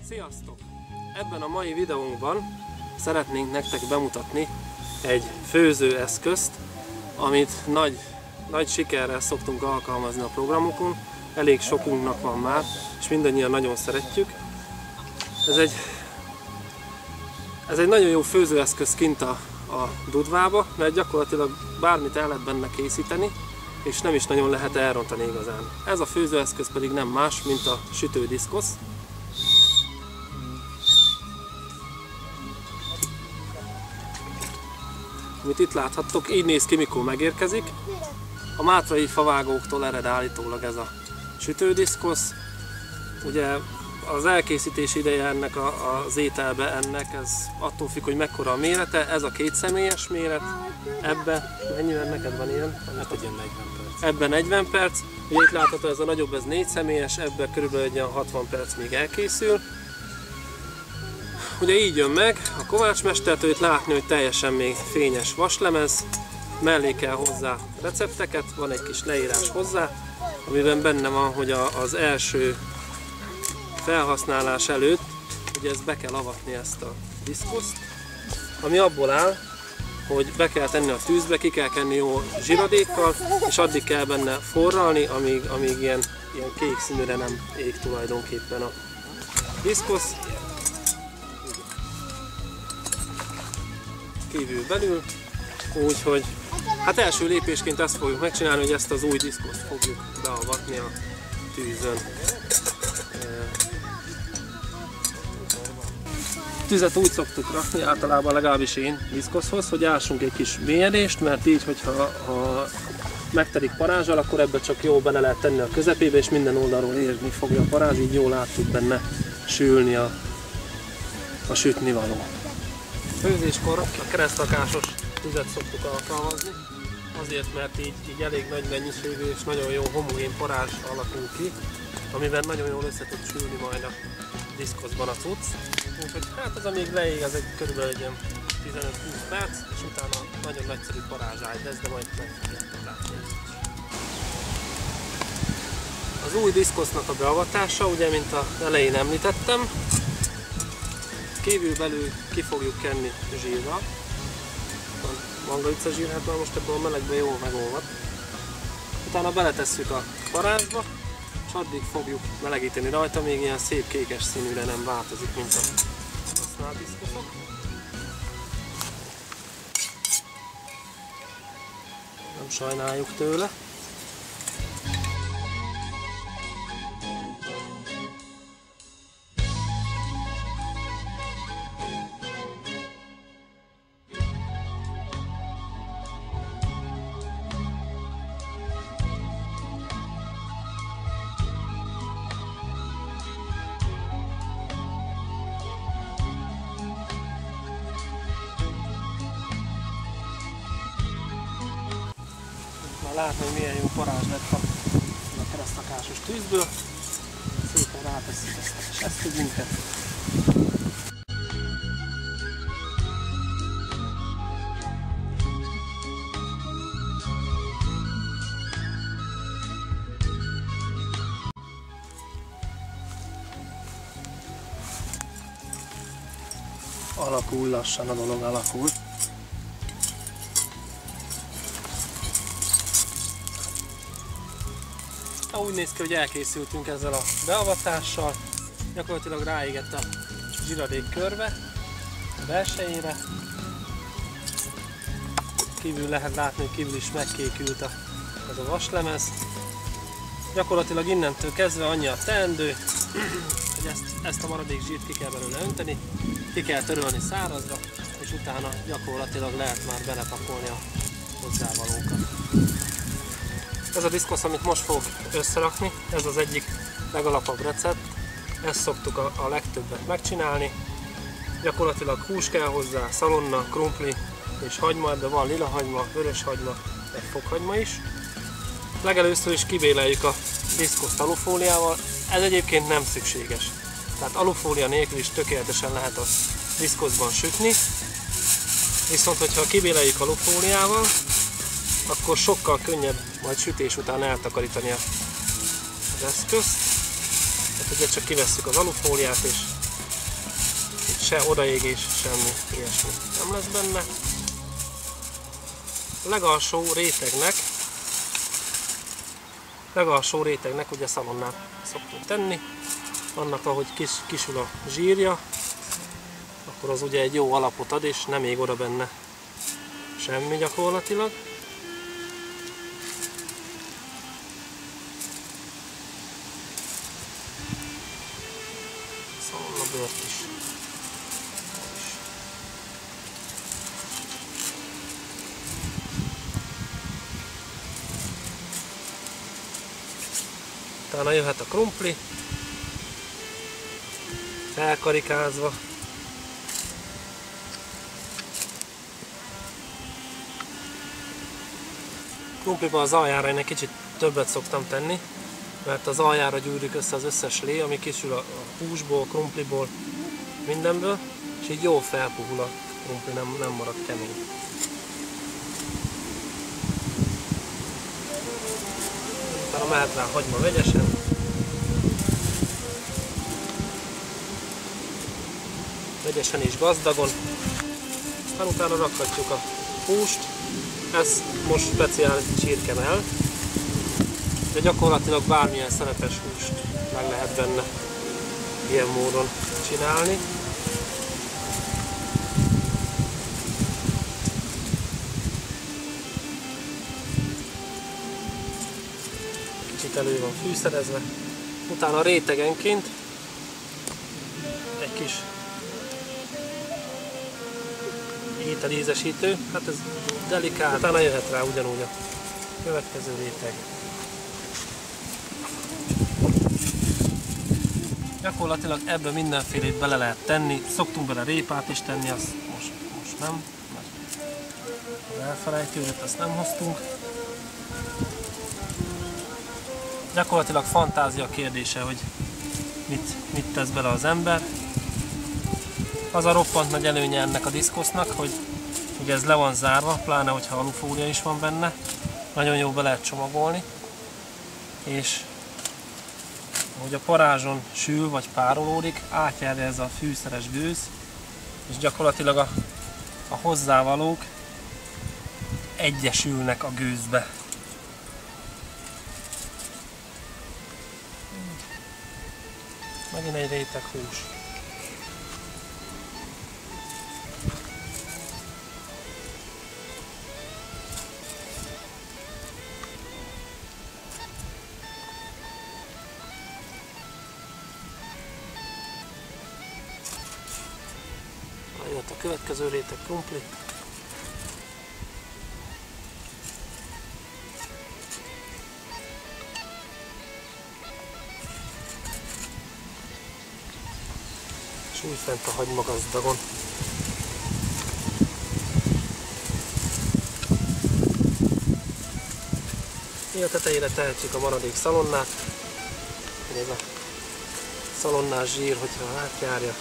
Sziasztok! Ebben a mai videónkban szeretnénk nektek bemutatni egy főzőeszközt, amit nagy sikerrel szoktunk alkalmazni a programokon. Elég sokunknak van már, és mindannyian nagyon szeretjük. Ez egy nagyon jó főzőeszköz kint a Dudvába, mert gyakorlatilag bármit el lehet benne készíteni, és nem is nagyon lehet elrontani igazán. Ez a főzőeszköz pedig nem más, mint a sütődiszkosz. Amit itt láthattok, így néz ki, mikor megérkezik. A mátrai favágóktól ered állítólag ez a sütődiszkosz. Ugye az elkészítés ideje ennek az ételbe ez attól függ, hogy mekkora a mérete. Ez a 2 személyes méret. Ebbe, mennyivel neked van ilyen? Hát egy ilyen 40 perc. Ebben 40 perc. Ugye itt látható, ez a nagyobb, ez 4 személyes, ebben körülbelül egy 60 perc még elkészül. Ugye így jön meg a kovácsmestertől, itt látni, hogy teljesen még fényes vaslemez, mellé kell hozzá recepteket, van egy kis leírás hozzá, amiben benne van, hogy az első felhasználás előtt ugye ezt be kell avatni, ezt a diszkoszt, ami abból áll, hogy be kell tenni a tűzbe, ki kell kenni jó zsiradékkal, és addig kell benne forralni, amíg ilyen kék színűre nem ég tulajdonképpen a diszkosz. Kívül belül, úgyhogy hát első lépésként ezt fogjuk megcsinálni, hogy ezt az új diszkoszt fogjuk beavatni a tűzön. Tüzet úgy szoktuk rakni, általában legalábbis én diszkoszhoz, hogy ássunk egy kis mélyedést, mert így, hogyha megtelik parázsal, akkor ebbe csak jól bele lehet tenni a közepébe, és minden oldalról érni fogja a parázs, így jól át tud benne sülni a sütnivaló. Főzéskor a keresztrakásos tüzet szoktuk alkalmazni, azért, mert így elég nagy mennyiségű és nagyon jó homogén parázs alakul ki, amiben nagyon jól össze tud sülni majd a diszkoszban a cucc. Úgyhogy hát az, amíg leég, az körülbelül egy 15-20 perc, és utána nagyon nagyszerű parázságy lesz, de majd meg fogjátok látni. Az új diszkosznak a beavatása, ugye, mint az elején említettem, kívül-belül ki fogjuk kenni zsírral. A mangalica zsír, hát már most ebből a melegben jól megolvad. Utána beletesszük a parázsba, és addig fogjuk melegíteni rajta, még ilyen szép kékes színűre nem változik, mint a használt diszkoszok. Nem sajnáljuk tőle. Látni, hogy milyen jó parázs lett a keresztrakásos tűzből. Szépen rátesszük ezt a kis eszközünket. Alakul lassan a dolog, alakul. Úgy néz ki, hogy elkészültünk ezzel a beavatással. Gyakorlatilag ráégett a zsiradék körbe, a belsejére. Kívül lehet látni, hogy kívül is megkékült ez a vaslemez. Gyakorlatilag innentől kezdve annyi a teendő, hogy ezt a maradék zsírt ki kell belőle önteni, ki kell törölni szárazra, és utána gyakorlatilag lehet már belepakolni a hozzávalókat. Ez a diszkosz, amit most fogok összerakni, ez az egyik legalapabb recept, ezt szoktuk a legtöbbet megcsinálni. Gyakorlatilag hús kell hozzá, szalonna, krumpli és hagyma, de van lila hagyma, vörös hagyma, egy fokhagyma is. Legelőször is kibéleljük a diszkoszt alufóliával, ez egyébként nem szükséges. Tehát alufólia nélkül is tökéletesen lehet a diszkoszban sütni, viszont hogyha kibéleljük alufóliával, akkor sokkal könnyebb majd sütés után eltakarítani az eszközt. Tehát ugye csak kivesszük az alufóliát és se odaégés, semmi ilyesmi nem lesz benne. A legalsó rétegnek ugye szalonnát szoktunk tenni, annak ahogy kisül a zsírja, akkor az ugye egy jó alapot ad, és nem ég oda benne semmi gyakorlatilag. Szalonnabőrt is. Utána jöhet a krumpli, felkarikázva. Krumpliban az aljára én egy kicsit többet szoktam tenni, mert az aljára gyűrjük össze az összes lé, ami kisül a húsból, krumpliból, mindenből, és így jól felpuhul a krumpli, nem marad kemény. Utána mehet rá hagyma vegyesen. Vegyesen és gazdagon. Aztán utána rakhatjuk a húst. Ez most speciális csirkemell, de gyakorlatilag bármilyen szelepes húst meg lehet benne ilyen módon csinálni. Kicsit elő van fűszerezve. Utána rétegenként egy kis ételízesítő, hát ez delikát, utána jöhet rá ugyanúgy a következő réteg. Gyakorlatilag ebből mindenfélét bele lehet tenni, szoktunk bele répát is tenni, azt most nem, mert elfelejtődött, azt nem hoztunk. Gyakorlatilag fantázia kérdése, hogy mit tesz bele az ember. Az a roppant nagy előnye ennek a diszkosznak, hogy ugye ez le van zárva, pláne hogyha alufólia is van benne, nagyon jó be lehet csomagolni, és ahogy a parázson sül vagy párolódik, átjárja ez a fűszeres gőz, és gyakorlatilag a hozzávalók egyesülnek a gőzbe. Megint egy réteg hús. Jött a következő réteg krumpli. És úgy fent a hagyma gazdagon. Mi a tetejére tehetjük a maradék szalonnát. Ez a szalonnás zsír, hogyha átjárja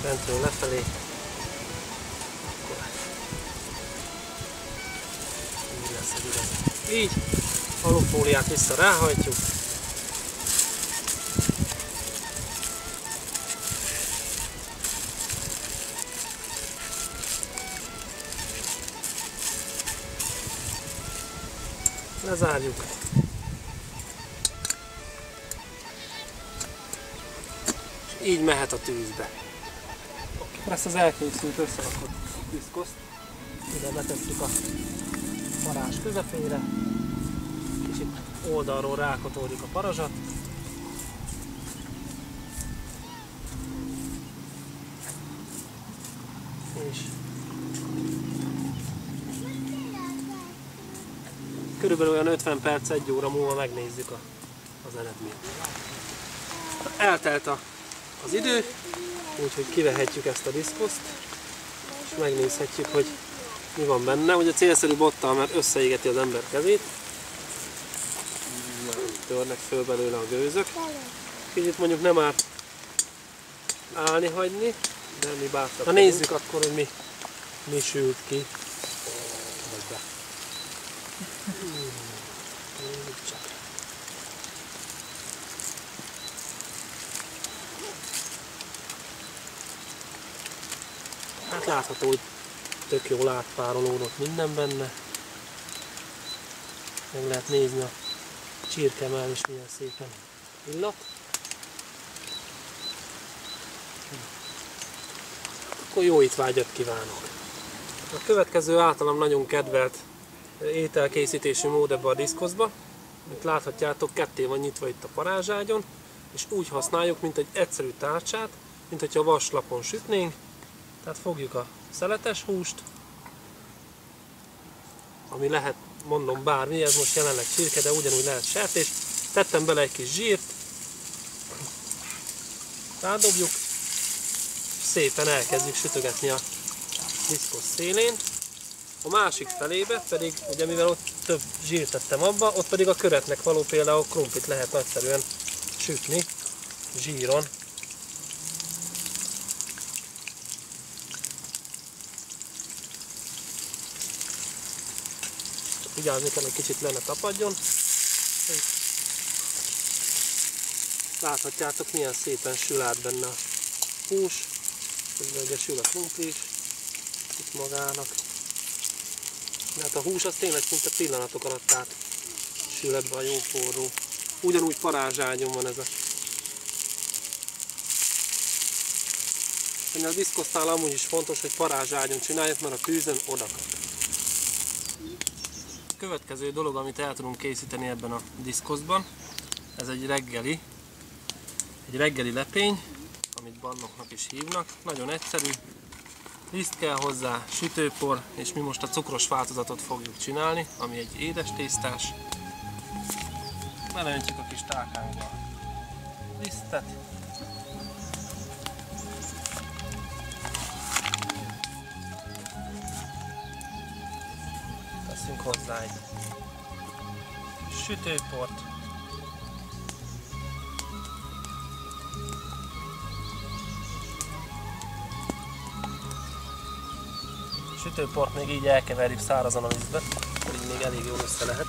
fentről lefelé, akkor így lesz egy igaz. Így alufóliát vissza ráhajtjuk. Lezárjuk. És így mehet a tűzbe. Ezt az elkészült összerakott diszkoszt ide betesszük a parázs közepére, kicsit oldalról rákotoljuk a parazsat, és körülbelül olyan 50 perc, 1 óra múlva megnézzük az eredményt. Eltelt az idő, úgyhogy kivehetjük ezt a diszkoszt, és megnézhetjük, hogy mi van benne. Ugye célszerű bottal, mert összeégeti az ember kezét. Törnek föl belőle a gőzök. Kicsit mondjuk nem árt állni hagyni, de mi bátrak. Na nézzük akkor, hogy mi sült ki. Hát látható, hogy tök jól átpárolódott minden benne. Meg lehet nézni a csirkemell is milyen szépen illat. Akkor jó étvágyat kívánok! A következő általam nagyon kedvelt ételkészítési mód ebbe a diszkoszba. Mint láthatjátok, ketté van nyitva itt a parázságyon, és úgy használjuk, mint egy egyszerű tárcsát, mint hogyha vaslapon sütnénk. Tehát fogjuk a szeletes húst, ami lehet, mondom, bármi, ez most jelenleg csirke, de ugyanúgy lehet sertés. Tettem bele egy kis zsírt, rádobjuk, szépen elkezdjük sütögetni a diszkosz szélén. A másik felébe pedig, ugye mivel ott több zsírt tettem abba, ott pedig a köretnek való például krumplit lehet nagyszerűen sütni zsíron. Vigyázni kell, hogy kicsit le ne tapadjon. Láthatjátok, milyen szépen sül át benne a hús, közben ugye sül a krumpli is itt magának. Hát a hús az tényleg szinte pillanatok alatt át sül ebbe a jó forró. Ugyanúgy parázságyon van ez a... Ennél a diszkosznál amúgy is fontos, hogy parázságyon csináljuk, mert a tűzön odakad. A következő dolog, amit el tudunk készíteni ebben a diszkoszban, ez egy reggeli lepény, amit bannoknak is hívnak. Nagyon egyszerű, liszt kell hozzá, sütőpor, és mi most a cukros változatot fogjuk csinálni, ami egy édes tésztás. Beleöntjük a kis tálkánkba a lisztet. Teszünk hozzá egy sütőport. Sütőport még így elkeverjük szárazon a vízbe, így még elég jól össze lehet.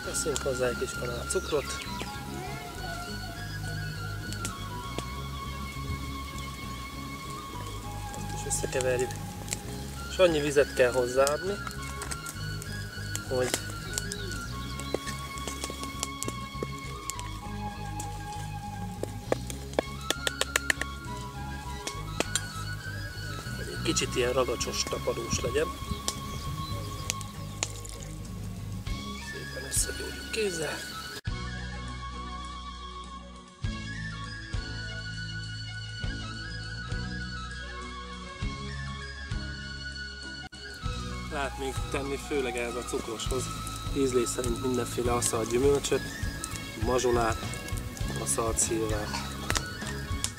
Teszünk hozzá egy kis kanál cukrot. Összekeverjük. És annyi vizet kell hozzáadni, hogy egy kicsit ilyen ragacsos, tapadós legyen. Szépen összegyúrjuk kézzel. Lehet még tenni főleg ehhez a cukroshoz ízlés szerint mindenféle aszalt gyümölcsöt, mazsolát, aszalt szilvát,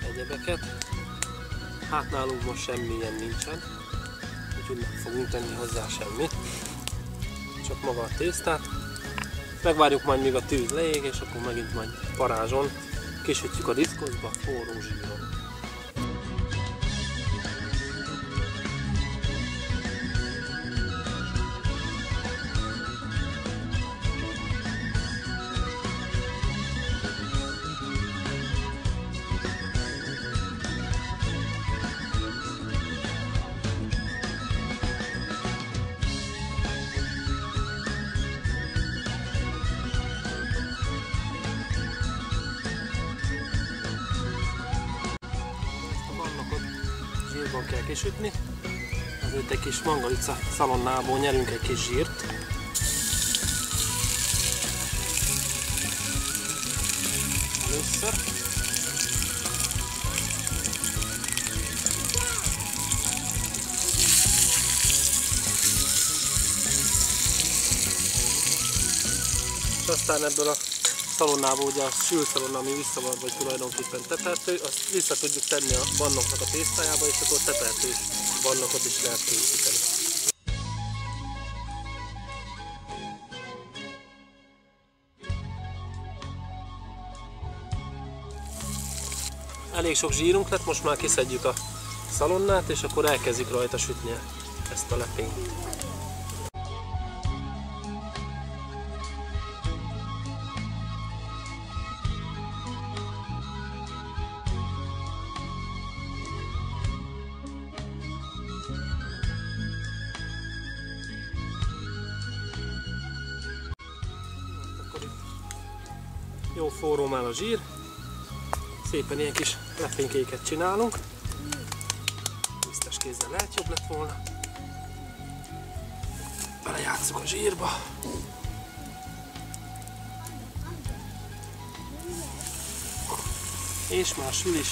egyebeket. Hát nálunk most semmilyen nincsen, úgyhogy nem fogunk tenni hozzá semmit, csak maga a tésztát. Megvárjuk majd, míg a tűz leég, és akkor megint majd parázson kisütjük a diszkoszba forró zsíron. Zsírban kell kisütni, ezért egy kis mangalica szalonnából nyerünk egy kis zsírt. Először. És aztán ebből a szalonnából, ugye a sült szalonna, ami visszamarad, vagy tulajdonképpen tepertő, azt vissza tudjuk tenni a bannoknak a tésztájába, és akkor tepertős bannokot is lehet készíteni. Elég sok zsírunk lett, most már kiszedjük a szalonnát, és akkor elkezdik rajta sütni ezt a lepényt. Jó forró már a zsír, szépen ilyen kis lepénykéket csinálunk. Tisztes kézzel lehet, jobb lett volna. Belejátszunk a zsírba. És már sül is.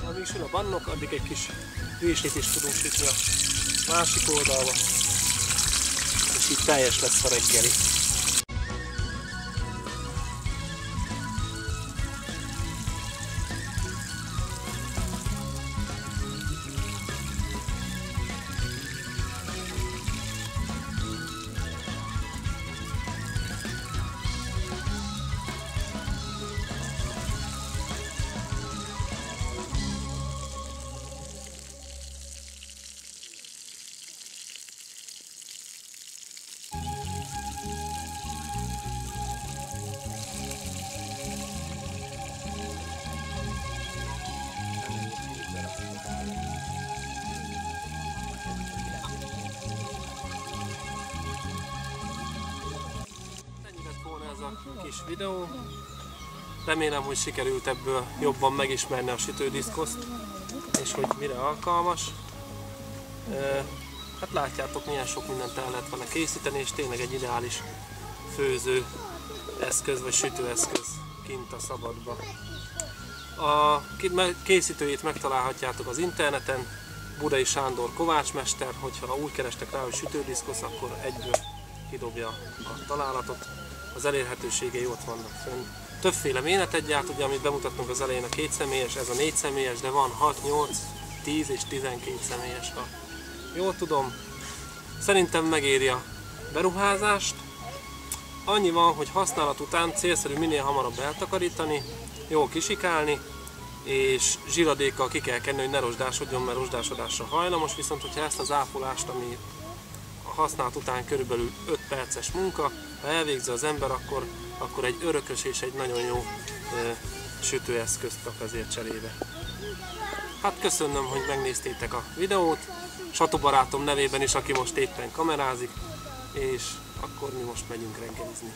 Amíg sül a bannok, addig egy kis véslit is tudunk sütni a másik oldalba, és így teljes lesz a reggeli. Ez a kis videó. Remélem, hogy sikerült ebből jobban megismerni a sütődiszkoszt, és hogy mire alkalmas. Hát látjátok, milyen sok mindent el lehet vele készíteni, és tényleg egy ideális főző eszköz vagy sütőeszköz kint a szabadba. A készítőjét megtalálhatjátok az interneten, Budai Sándor kovácsmester, hogyha úgy kerestek rá, hogy sütődiszkosz, akkor egyből kidobja a találatot. Az elérhetőségei ott vannak fönn. Többféle méretet gyárt, ugye, amit bemutattunk az elején, a 2 személyes, ez a 4 személyes, de van 6, 8, 10 és 12 személyes, ha jól tudom. Szerintem megéri a beruházást. Annyi van, hogy használat után célszerű minél hamarabb eltakarítani, jól kisikálni, és zsíradékkal ki kell kenni, hogy ne rozsdásodjon, mert rozsdásodásra hajlamos, viszont hogyha ezt az ápolást, ami a használat után körülbelül 5 perces munka, ha elvégzi az ember, akkor egy örökös és egy nagyon jó sütőeszközt kap ezért cserébe. Hát köszönöm, hogy megnéztétek a videót, Satu barátom nevében is, aki most éppen kamerázik, és akkor mi most megyünk reggelizni.